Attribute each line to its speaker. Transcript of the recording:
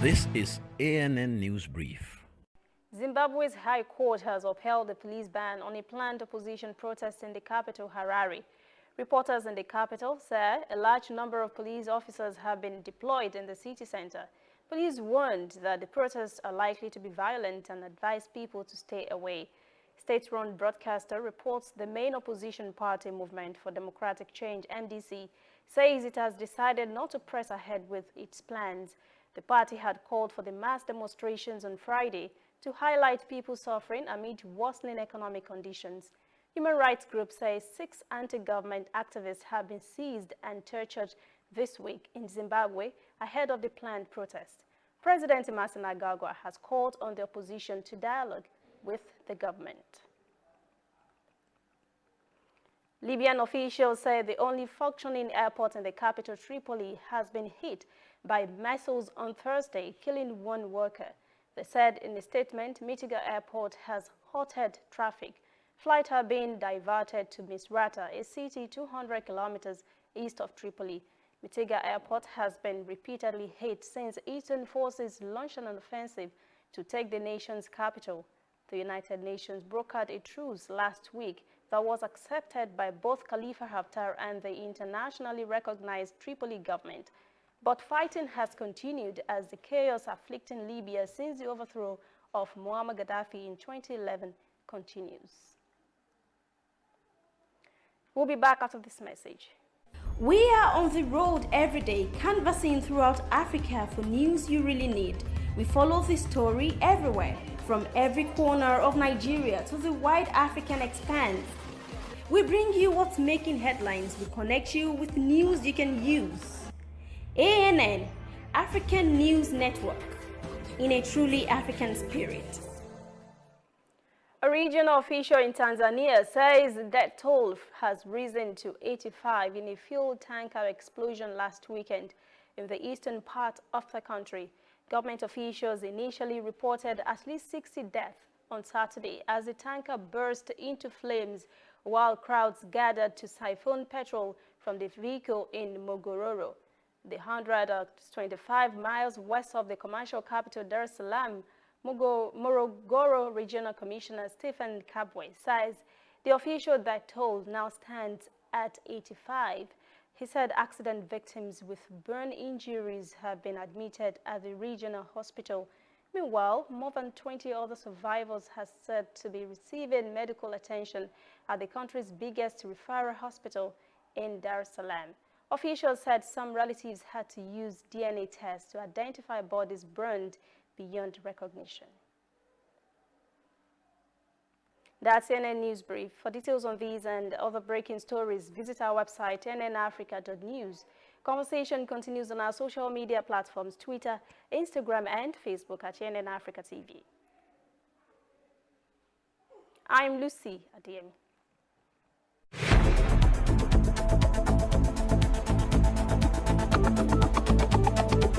Speaker 1: This is ANN News Brief.
Speaker 2: Zimbabwe's High Court has upheld the police ban on a planned opposition protest in the capital, Harare. Reporters in the capital say a large number of police officers have been deployed in the city center. Police warned that the protests are likely to be violent and advised people to stay away. State-run broadcaster reports the main opposition party, Movement for Democratic Change, MDC, says it has decided not to press ahead with its plans. The party had called for the mass demonstrations on Friday to highlight people suffering amid worsening economic conditions. Human rights groups say 6 anti-government activists have been seized and tortured this week in Zimbabwe ahead of the planned protest. President Emmerson Mnangagwa has called on the opposition to dialogue with the government. Libyan officials say the only functioning airport in the capital, Tripoli, has been hit by missiles on Thursday, killing 1 worker. They said in a statement, Mitiga Airport has halted traffic. Flights are being diverted to Misrata, a city 200 kilometers east of Tripoli. Mitiga Airport has been repeatedly hit since Eastern forces launched an offensive to take the nation's capital. The United Nations brokered a truce last week that was accepted by both Khalifa Haftar and the internationally recognized Tripoli government. But fighting has continued as the chaos afflicting Libya since the overthrow of Muammar Gaddafi in 2011 continues. We'll be back after this message.
Speaker 3: We are on the road every day, canvassing throughout Africa for news you really need. We follow this story everywhere, from every corner of Nigeria to the wide African expanse. We bring you what's making headlines. We connect you with news you can use. ANN, African News Network, in a truly African spirit.
Speaker 2: A regional official in Tanzania says the death toll has risen to 85 in a fuel tanker explosion last weekend in the eastern part of the country. Government officials initially reported at least 60 deaths on Saturday as the tanker burst into flames while crowds gathered to siphon petrol from the vehicle in Mogororo, the 125 miles west of the commercial capital Dar es Salaam. Morogoro Regional Commissioner Stephen Kabwe says the official death toll now stands at 85. He said accident victims with burn injuries have been admitted at the regional hospital. Meanwhile, more than 20 other survivors are said to be receiving medical attention at the country's biggest referral hospital in Dar es Salaam. Officials said some relatives had to use DNA tests to identify bodies burned beyond recognition. That's CNN News Brief. For details on these and other breaking stories, visit our website, nnafrica.news. Conversation continues on our social media platforms, Twitter, Instagram, and Facebook at CNN Africa TV. I'm Lucy Adeyemi.